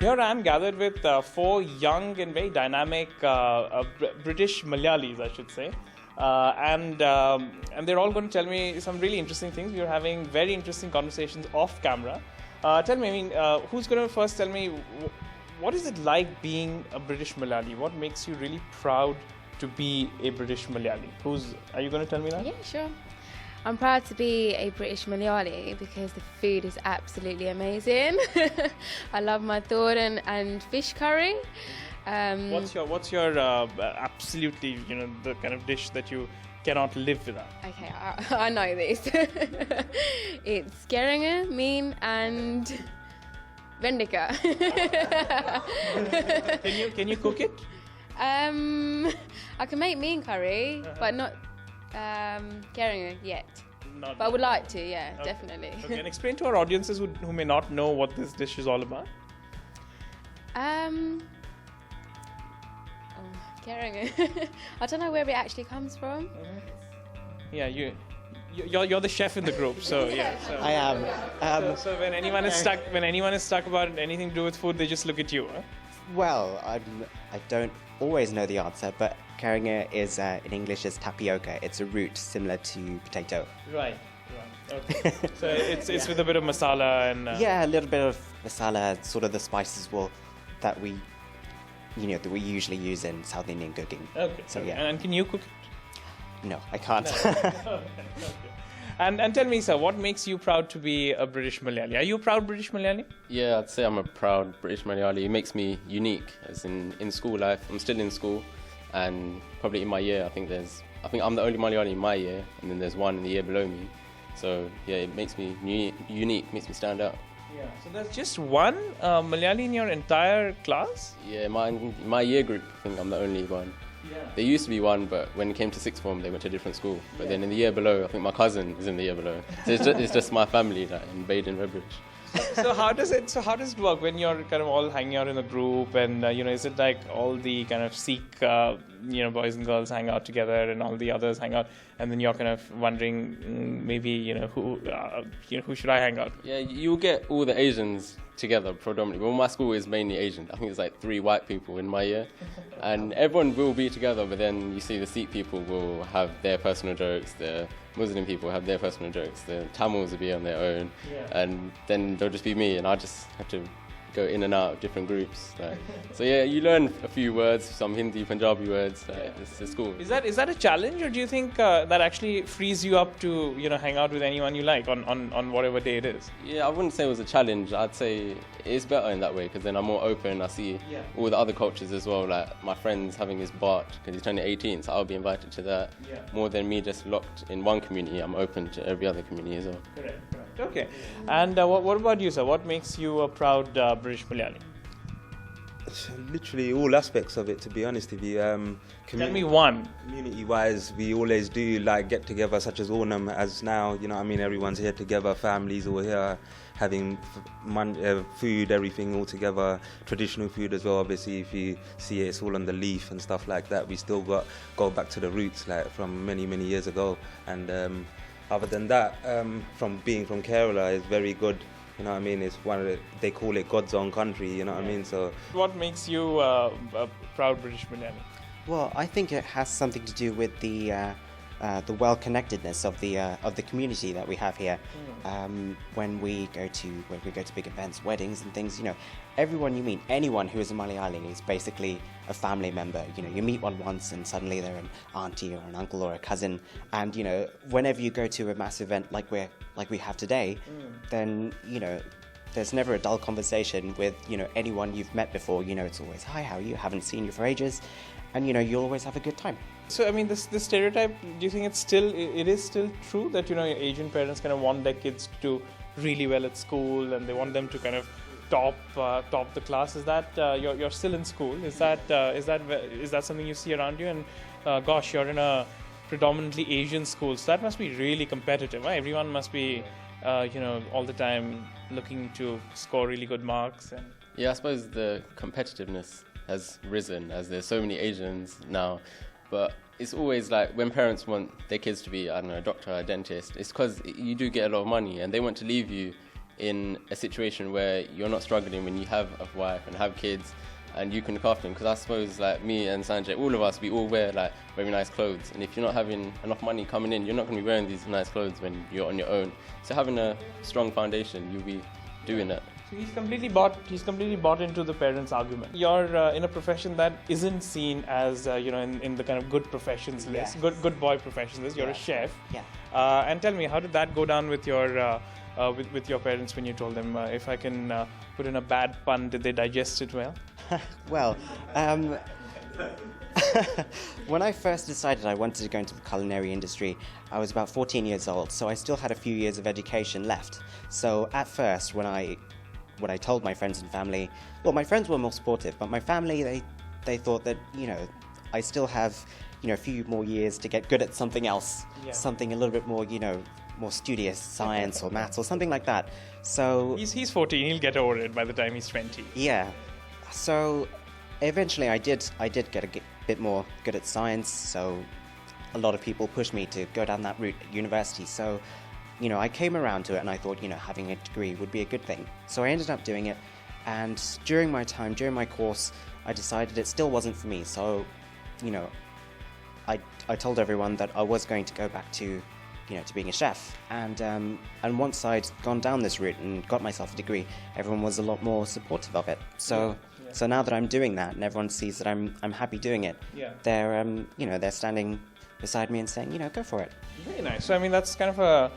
Here I am gathered with four young and very dynamic British Malayalis, I should say. And they're all going to tell me some really interesting things. We're having very interesting conversations off camera. Tell me, who's going to first tell me what is it like being a British Malayali? What makes you really proud to be a British Malayali? Are you going to tell me that? Yeah, sure. I'm proud to be a British Malayali because the food is absolutely amazing. I love my thoran and fish curry. What's your absolutely, the kind of dish that you cannot live without? Okay, I know this. It's Keralan, mean and Vendika. Can you cook it? I can make mean curry, but not Keralan yet. But I would like to, yeah, okay. Definitely. Okay, and explain to our audiences who may not know what this dish is all about. Keralan. I don't know where it actually comes from. Yeah, you're the chef in the group, so yeah. So, I am. So when anyone is stuck about anything to do with food, they just look at you. Huh? Well, I don't always know the answer, but Keralan is in English is tapioca. It's a root similar to potato. Right. Okay. So it's with a bit of masala and yeah, a little bit of masala, sort of the spices that we usually use in South Indian cooking. Okay. So yeah. And can you cook it? No, I can't. No. Okay. And tell me, sir, what makes you proud to be a British Malayali? Are you a proud British Malayali? Yeah, I'd say I'm a proud British Malayalee. It makes me unique, as in school life. I'm still in school, and probably in my year, I think I'm the only Malayali in my year, and then there's one in the year below me. So yeah, it makes me unique, makes me stand out. Yeah. So there's just one Malayali in your entire class? Yeah, my year group, I think I'm the only one. Yeah. There used to be one, but when it came to sixth form, they went to a different school. But then in the year below, I think my cousin is in the year below. So it's just my family in Baden, Redbridge. So how does it work when you're kind of all hanging out in a group, and is it like all the kind of Sikh boys and girls hang out together and all the others hang out, and then you're kind of wondering maybe who should I hang out with? Yeah, you'll get all the Asians together predominantly. Well, my school is mainly Asian. I think it's like 3 white people in my year, and everyone will be together. But then you see the Sikh people will have their personal jokes. The Muslim people have their personal jokes. The Tamils will be on their own, and then there'll just be me, and I just have to go in and out of different groups. So yeah, you learn a few words, some Hindi, Punjabi words. It's cool. Is that a challenge, or do you think that actually frees you up to hang out with anyone you like on whatever day it is? Yeah, I wouldn't say it was a challenge. I'd say it's better in that way because then I'm more open. I see all the other cultures as well. Like my friend's having his Bart because he's turning 18, so I'll be invited to that. Yeah. More than me just locked in one community. I'm open to every other community as well. Correct. Okay. And what about you, sir? What makes you a proud British Malayali? Literally all aspects of it, to be honest with you. Tell me one. Community-wise, we always do like get together, such as Onam, as now, everyone's here together, families all here, having food, everything all together, traditional food as well. Obviously, if you see it, it's all on the leaf and stuff like that. We still go back to the roots, like from many years ago. And other than that, from being from Kerala is very good. It's they call it God's own country. So what makes you a proud British Malayali? Well, I think it has something to do with the well-connectedness of the community that we have here. When we go to big events, weddings and things, everyone you meet, anyone who is a Malayali is basically a family member. You meet one once and suddenly they're an auntie or an uncle or a cousin. And whenever you go to a mass event like we have today, then there's never a dull conversation with anyone you've met before. It's always, hi, how are you? Haven't seen you for ages, and you'll always have a good time. So this stereotype, do you think it is still true that Asian parents kind of want their kids to do really well at school and they want them to kind of top the class? Is that you're still in school? Is that something you see around you? And gosh, you're in a predominantly Asian school, so that must be really competitive. Right? Everyone must be all the time looking to score really good marks. And yeah, I suppose the competitiveness has risen as there's so many Asians now. But it's always like when parents want their kids to be, I don't know, a doctor, a dentist, it's because you do get a lot of money and they want to leave you in a situation where you're not struggling when you have a wife and have kids and you can look after them. Because I suppose like me and Sanjay, all of us, we all wear like very nice clothes, and if you're not having enough money coming in, you're not going to be wearing these nice clothes when you're on your own. So having a strong foundation, you'll be doing that. So he's completely bought into the parents' argument. You're in a profession that isn't seen as in the kind of good professions list, good boy professions list. You're a chef. Yeah. And tell me, how did that go down with your with your parents when you told them? If I can put in a bad pun, did they digest it well? Well, when I first decided I wanted to go into the culinary industry, I was about 14 years old, so I still had a few years of education left. So at first, when I told my friends and family, well, my friends were more supportive, but my family, they thought that, I still have, a few more years to get good at something else, something a little bit more, more studious, science or maths or something like that. So he's 14, he'll get over it by the time he's 20. Yeah. So eventually I did get a bit more good at science, so a lot of people pushed me to go down that route at university. So, I came around to it and I thought, having a degree would be a good thing. So I ended up doing it, and during my course, I decided it still wasn't for me. So, I told everyone that I was going to go back to being a chef. And once I'd gone down this route and got myself a degree, everyone was a lot more supportive of it. So now that I'm doing that and everyone sees that I'm happy doing it, they're standing beside me and saying, go for it. Very nice. So I mean, that's kind of a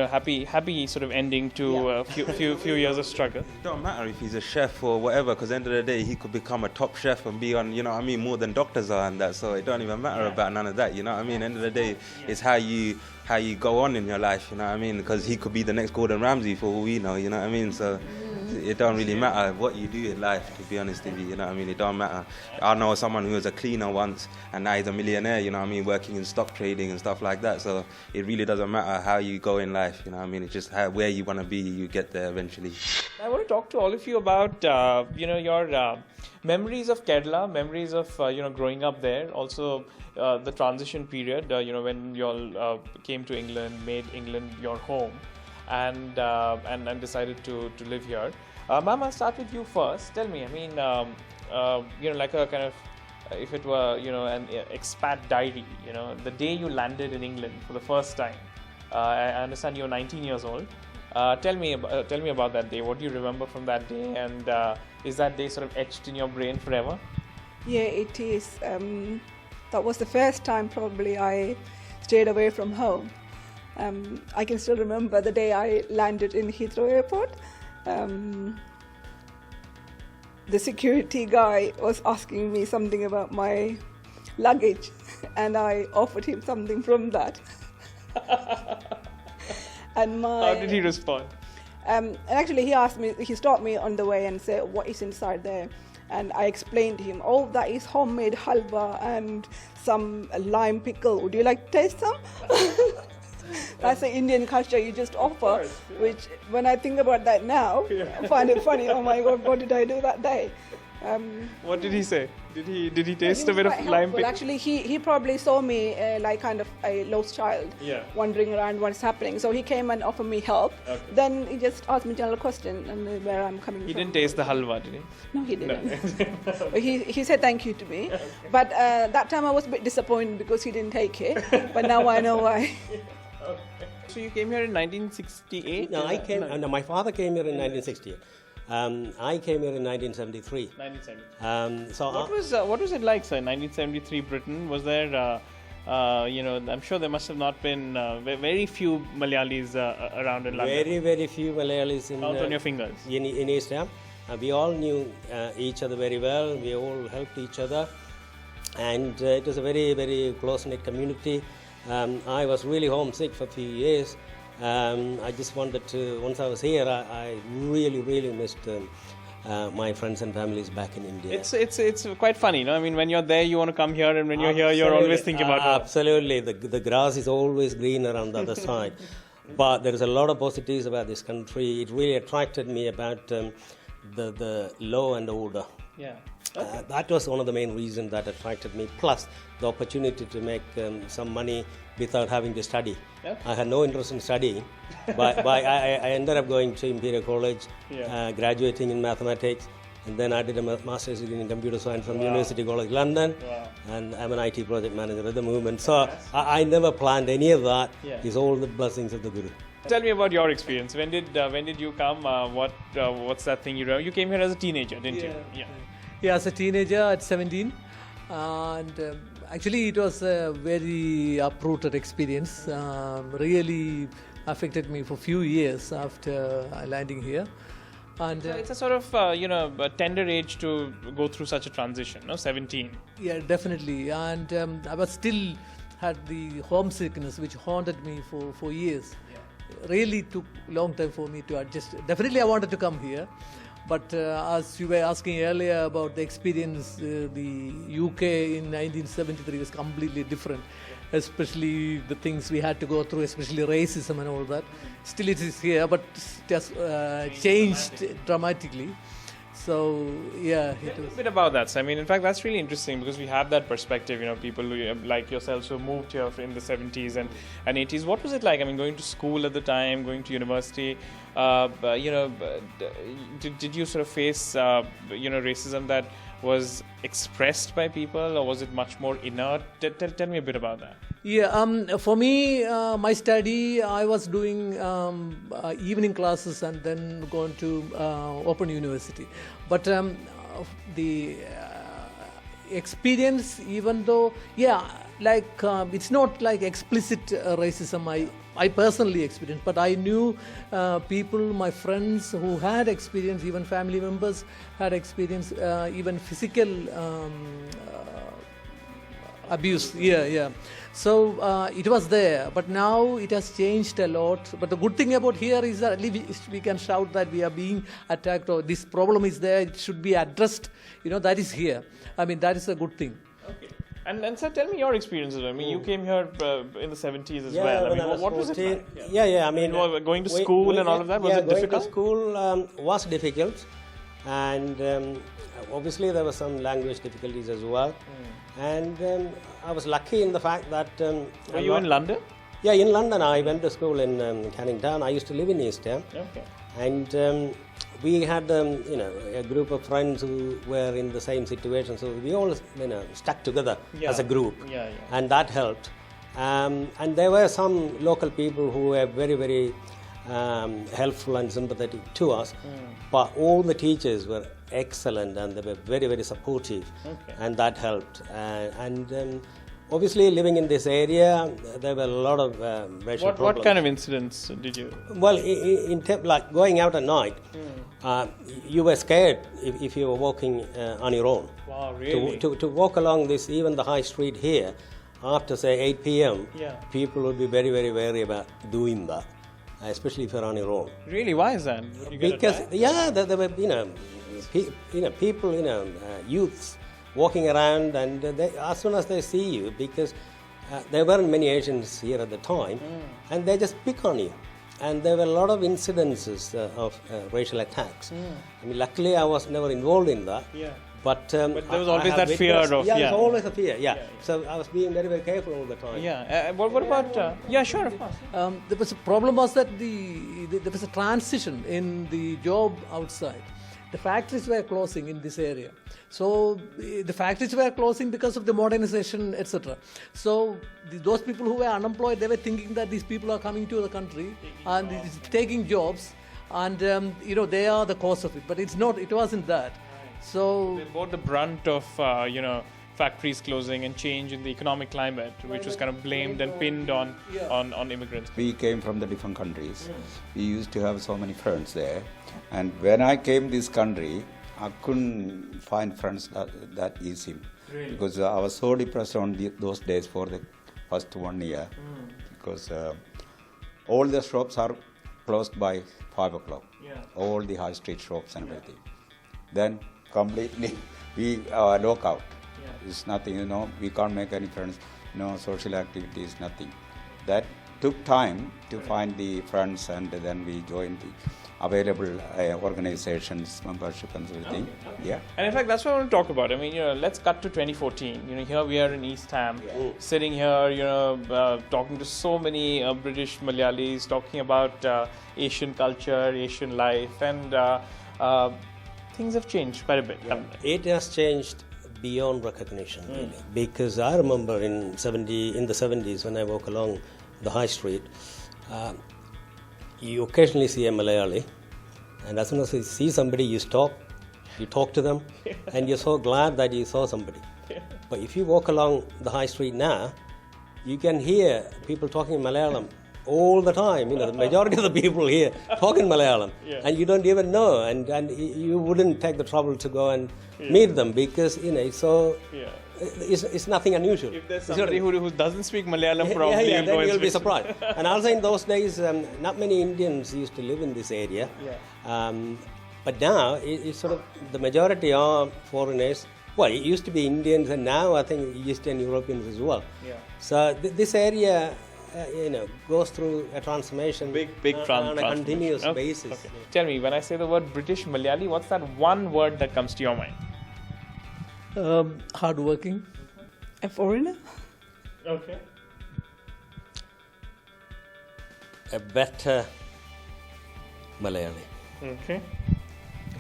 happy sort of ending to a few years of struggle. It don't matter if he's a chef or whatever, because at the end of the day, he could become a top chef and be on, more than doctors are and that. So it don't even matter about none of that, End of the day, it's how you go on in your life, Because he could be the next Gordon Ramsay for all we know, So it don't really matter what you do in life, to be honest with you, It don't matter. I know someone who was a cleaner once and now he's a millionaire, working in stock trading and stuff like that. So it really doesn't matter how you go in life, It's just where you want to be, you get there eventually. I want to talk to all of you about, your memories of Kerala, memories of, growing up there. Also, the transition period, when you all came to England, made England your home, and decided to live here. Ma'am, I'll start with you first. Tell me, I mean, like a kind of, if it were, an expat diary, the day you landed in England for the first time. I understand you're 19 years old. Tell me about that day. What do you remember from that day? And is that day sort of etched in your brain forever? Yeah, it is. That was the first time probably I stayed away from home. I can still remember the day I landed in Heathrow Airport. The security guy was asking me something about my luggage, and I offered him something from that. And how did he respond? Actually, he stopped me on the way and said, "What is inside there?" And I explained to him, "Oh, that is homemade halwa and some lime pickle. Would you like to taste some?" That's the Indian culture you just offer, which when I think about that now, I find it funny. Oh my God, what did I do that day? What did he say? Did he taste a bit of lime pickle? Actually, he probably saw me like kind of a lost child, wandering around what's happening. So he came and offered me help. Okay. Then he just asked me general question and where I'm coming from. He didn't taste the halwa, did he? No, he didn't. No. He said thank you to me. Okay. But that time I was a bit disappointed because he didn't take it. But now I know why. Okay. So you came here in 1968? No, I came. No, my father came here in 1968. I came here in 1973. 1973. What was it like, sir? In 1973, Britain, was there? I'm sure there must have not been very few Malayalis around in London. Very few Malayalis in. Count on your fingers. In East Ham, we all knew each other very well. We all helped each other, and it was a very close-knit community. I was really homesick for a few years. I just wanted to, once I was here, I really missed my friends and families back in India. It's quite funny, I mean, when you're there, you want to come here, and when you're here, you're always thinking about home. Absolutely. The grass is always greener on the other side. But there is a lot of positives about this country. It really attracted me about the law and order. Yeah. That was one of the main reasons that attracted me, plus the opportunity to make some money without having to study. Yeah. I had no interest in studying, but I ended up going to Imperial College, graduating in mathematics, and then I did a master's degree in computer science from University College London, and I'm an IT project manager at the moment. So I never planned any of that. It's all the blessings of the Guru. Tell me about your experience. When did you come? What's that thing you remember? You came here as a teenager, didn't you? Yeah, as a teenager at 17, and actually it was a very uprooted experience. Really affected me for a few years after landing here. And So it's a sort of a tender age to go through such a transition, no? 17. yeah, definitely. And I was still had the homesickness which haunted me for years. Really took a long time for me to adjust. Definitely I wanted to come here. But as you were asking earlier about the experience, the UK in 1973 was completely different, especially the things we had to go through, especially racism and all that. Still it is here, but it has changed dramatically. So, yeah. Tell me a bit about that. So, I mean, in fact, that's really interesting because we have that perspective, people who, like yourselves who moved here in the 70s and 80s. What was it like? I mean, going to school at the time, going to university, did you sort of face, racism that was expressed by people, or was it much more inert? Tell me a bit about that. Yeah, for me, my study, I was doing evening classes and then going to Open University. But the experience, even though, it's not like explicit racism I personally experienced, but I knew people, my friends who had experience, even family members had experience, even physical abuse. So it was there, but now it has changed a lot. But the good thing about here is that at least we can shout that we are being attacked, or this problem is there, it should be addressed. That is here. I mean, that is a good thing. Okay. And sir, tell me your experiences. I mean, you came here in the 70s as Yeah, well. I when mean, I was what was it 14, like? Yeah. I mean, Going to school and all of that, was it difficult? Going to school was difficult, and obviously there were some language difficulties as well. And I was lucky in the fact that... Were you in London? Yeah, in London. I went to school in Canning Town. I used to live in East Ham. Okay. And we had, a group of friends who were in the same situation. So we all, stuck together as a group. Yeah. And that helped. And there were some local people who were very, very helpful and sympathetic to us. But all the teachers were excellent and they were very, very supportive. Okay. And that helped. Obviously, living in this area, there were a lot of racial problems. What kind of incidents did you... Well, like going out at night, you were scared if you were walking on your own. Wow, really? To walk along this, even the high street here, after say 8 p.m., people would be very, very wary about doing that, especially if you're on your own. Really? Why is that? Because, there were, people, youths walking around, and as soon as they see you, because there weren't many Asians here at the time, and they just pick on you. And there were a lot of incidences of racial attacks. I mean, luckily I was never involved in that. But there was always that fear of... Yeah, there was always a fear, So I was being very, very careful all the time. What about... yeah, sure, of course. There was a problem was that there was a transition in the job outside. The factories were closing in this area. So the factories were closing because of the modernization, etc. So those people who were unemployed, they were thinking that these people are coming to the country and taking jobs, and they are the cause of it. But it's not. It wasn't that. So they bore the brunt of factories closing and change in the economic climate, which was kind of blamed and pinned on immigrants. We came from the different countries. We used to have so many friends there. And when I came this country, I couldn't find friends that easy. Really? Because I was so depressed on those days for the first 1 year. Because all the shops are closed by 5 o'clock. All the high street shops and everything. Then completely we lock out. It's nothing, we can't make any friends, no social activities, nothing. That took time to find the friends, and then we joined the available organizations, membership and everything. Yeah. And in fact, that's what I want to talk about. I mean, let's cut to 2014. Here we are in East Ham, sitting here, talking to so many British Malayalis, talking about Asian culture, Asian life, and things have changed quite a bit. It has changed beyond recognition, really. Because I remember in the 70s when I walk along the high street, you occasionally see a Malayali, and as soon as you see somebody, you stop, you talk to them, and you're so glad that you saw somebody. But if you walk along the high street now, you can hear people talking Malayalam all the time. The majority of the people here talk in Malayalam, and you don't even know, and you wouldn't take the trouble to go and meet them because it's so. It's nothing unusual. If there's somebody who doesn't speak Malayalam properly, then you'll be surprised. And also in those days, not many Indians used to live in this area. But now, it's sort of the majority are foreigners. Well, it used to be Indians, and now I think Eastern Europeans as well. So this area, goes through a transformation. Big on a continuous basis. Okay. Tell me, when I say the word British Malayali, what's that one word that comes to your mind? Hardworking. A foreigner? Okay. A better Malayali. Okay.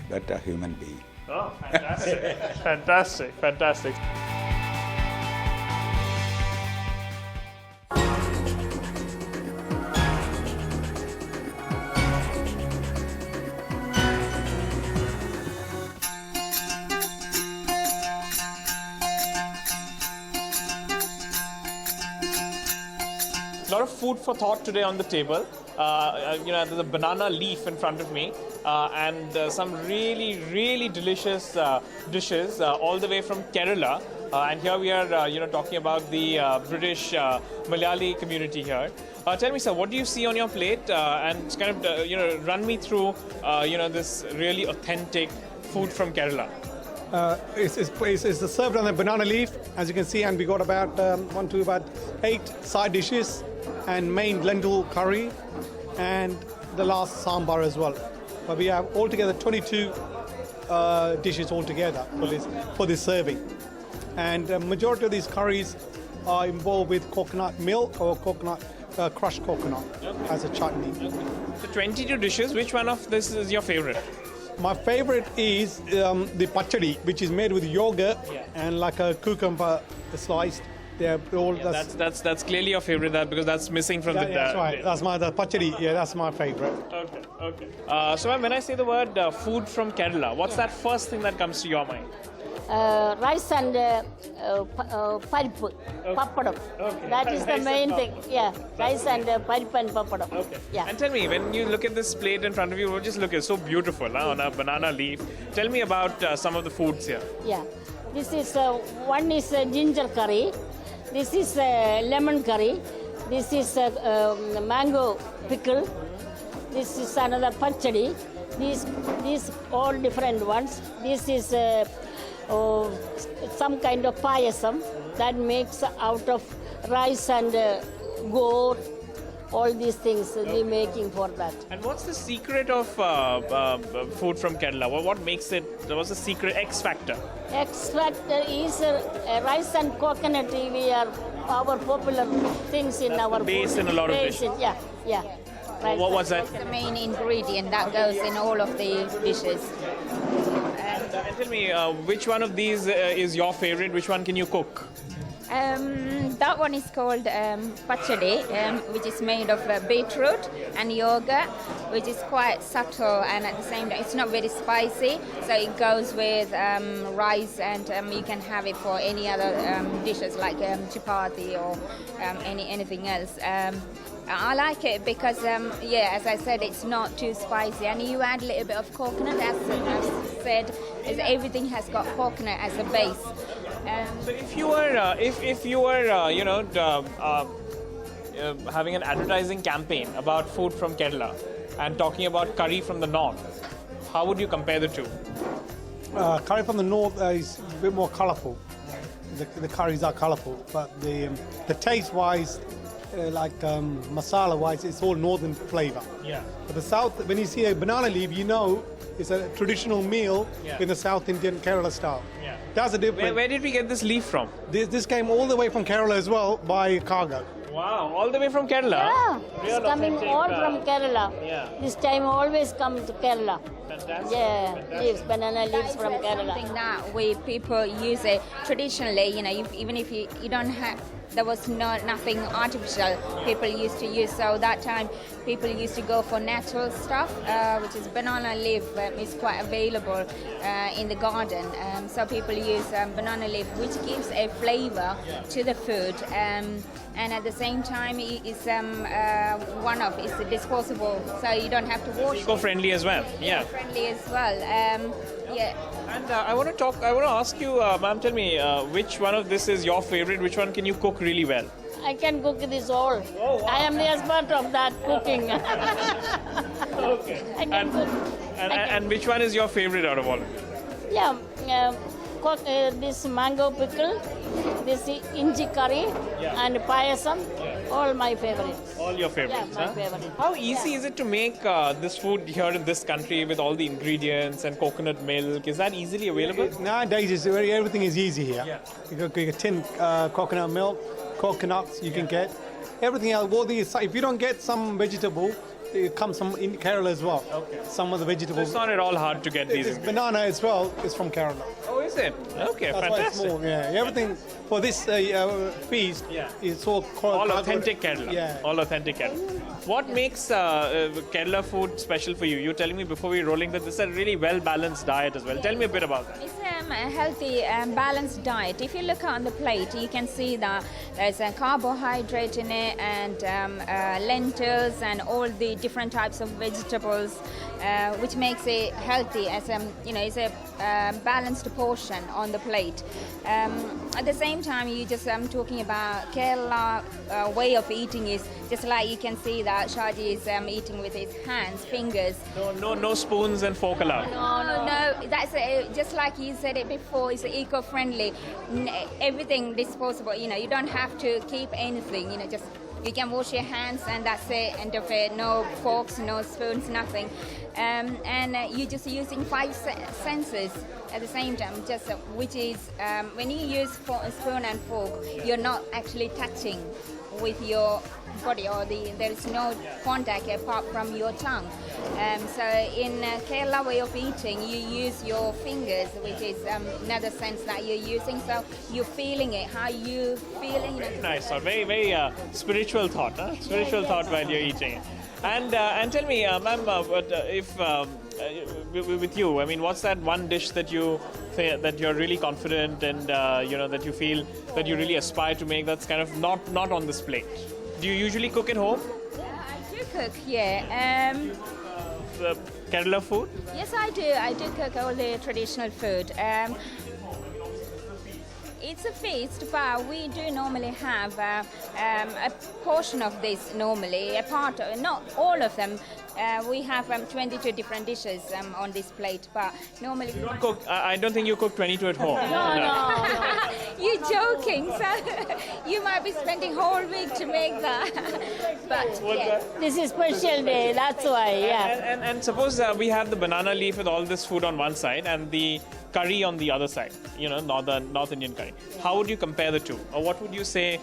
Better human being. Oh, fantastic. fantastic. A lot of food for thought today on the table. There's a banana leaf in front of me, and some really, really delicious dishes all the way from Kerala. And here we are, talking about the British Malayali community here. Tell me, sir, what do you see on your plate? And kind of, run me through, this really authentic food from Kerala. It's served on a banana leaf, as you can see, and we got about 8 side dishes and main lentil curry and the last sambar as well. But we have altogether 22 dishes altogether for this serving. And the majority of these curries are involved with coconut milk or crushed coconut as a chutney. So 22 dishes, which one of this is your favorite? My favorite is the pachadi, which is made with yogurt and like a cucumber sliced. That's clearly your favorite, because that's missing from the. That's right. That's the pachadi. Yeah, that's my favorite. Okay. So when I say the word food from Kerala, what's that first thing that comes to your mind? Rice and paripu, papadam. Okay. That is the main thing. Yeah, rice and paripu and papadam. Okay. Yeah. And tell me, when you look at this plate in front of you, just look, it's so beautiful on a banana leaf. Tell me about some of the foods here. Yeah, this is one is ginger curry. This is lemon curry. This is mango pickle. This is another pachadi. These all different ones. This is some kind of payasam that makes out of rice and goat. All these things we're making for that. And what's the secret of food from Kerala? What makes it? What's the secret X factor? X factor is rice and coconut. We are our popular things in our base food. In a lot of dishes. Yeah. What's that? That's the main ingredient that goes in all of the dishes. And tell me, which one of these is your favorite? Which one can you cook? That one is called pachadi, which is made of beetroot and yogurt, which is quite subtle, and at the same time it's not very spicy, so it goes with rice, and you can have it for any other dishes like chapati or anything else. I like it because, as I said, it's not too spicy, and you add a little bit of coconut, as I've said, everything has got coconut as a base. So if you were, having an advertising campaign about food from Kerala and talking about curry from the north, how would you compare the two? Curry from the north is a bit more colourful. The curries are colourful, but the taste-wise, masala-wise, it's all northern flavour. Yeah. But the south, when you see a banana leaf, you know it's a traditional meal in the South Indian Kerala style. Yeah. That's the difference. Where did we get this leaf from? This came all the way from Kerala as well by cargo. Wow, all the way from Kerala? Yeah, Real it's coming authentic, all from Kerala. Yeah. This time always come to Kerala. Fantastic. Yeah, Fantastic. leaves, banana leaves from Kerala. Something that we people use it traditionally. Even if you don't have, there was nothing artificial people used to use. So that time people used to go for natural stuff, which is banana leaf is quite available in the garden. So people use banana leaf, which gives a flavor to the food. And at the same time, it's it's disposable, so you don't have to wash. Eco-friendly as well. Yeah. Friendly as well. Yeah. And I want to ask you, ma'am, tell me, which one of this is your favorite? Which one can you cook really well? I can cook this all. Oh, wow. I am the expert of that cooking. Okay. I can cook. And which one is your favorite out of all of them? Yeah, cook this mango pickle, this inji curry, and payasam. All my favorites. All your favorites, Yeah, my favorite. How easy is it to make this food here in this country with all the ingredients and coconut milk? Is that easily available? Nowadays, everything is easy here. Yeah. You can get tin coconut milk, coconuts you can get. Everything else, if you don't get some vegetable, it comes from in Kerala as well. Okay. Some of the So vegetables. it's not at all hard to get these This ingredients. banana as well is from Kerala. Oh, is it? Okay, That's why it's fantastic. more. Yeah, everything for this feast is all All authentic Kerala. Yeah. All authentic Kerala. What makes Kerala food special for you? You're telling me before we're rolling that this is a really well-balanced diet as well. Tell me a bit about that. It's a healthy and balanced diet. If you look on the plate, you can see that there's a carbohydrate in it and lentils and all the different types of vegetables, which makes it healthy as it's a balanced portion on the plate. At the same time, you just talking about Kerala way of eating is just like you can see that Shaji is eating with his hands, fingers. No spoons and fork allowed. No, that's just like you said it before. It's eco-friendly. Everything disposable. You don't have to keep anything. Just you can wash your hands and that's it. End of it. No forks, no spoons, nothing. And you're just using 5 senses at the same time. Just which is when you use spoon and fork, you're not actually touching with your body, or there is no contact apart from your tongue. So in Kerala way of eating, you use your fingers, which is another sense that you're using. So you're feeling it, how you feeling. Nice thought. Very, very spiritual thought. Huh? Spiritual thought while you're eating it. And tell me, ma'am, if with you, I mean, what's that one dish that you that you're really confident and that you feel that you really aspire to make that's kind of not on this plate? Do you usually cook at home? Yeah, I do cook. Yeah. Kerala food? Yes, I do. I do cook all the traditional food. It's a feast, but we do normally have a portion of this normally, a part of, not all of them. We have 22 different dishes on this plate, but normally... You don't cook, I don't think you cook 22 at home. No. You're joking, so you might be spending whole week to make that. But yeah. This is special day, that's why, yeah. And suppose we have the banana leaf with all this food on one side and the curry on the other side, North Indian curry. How would you compare the two? Or what would you say,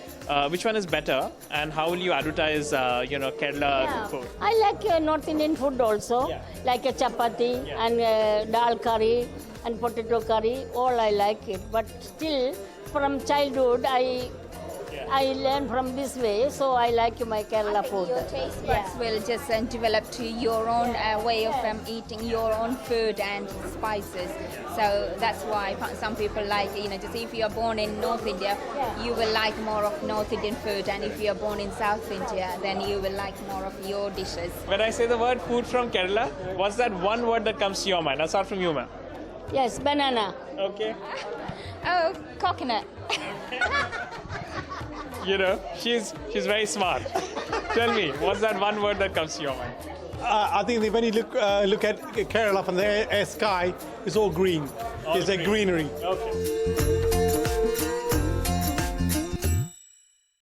which one is better, and how will you advertise, Kerala food? I like North Indian food also, like a chapati and dal curry and potato curry, all I like it. But still, from childhood, I learned from this way, so I like my Kerala food. Your taste buds will just develop to your own way of eating your own food and spices. So that's why some people like, just if you are born in North India, you will like more of North Indian food, and if you are born in South India, then you will like more of your dishes. When I say the word food from Kerala, what's that one word that comes to your mind? I'll start from you, ma'am. Yes, banana. Okay. Oh, coconut. She's very smart. Tell me, what's that one word that comes to your mind? I think when you look at Kerala from the sky, it's all green. It's a greenery. Okay.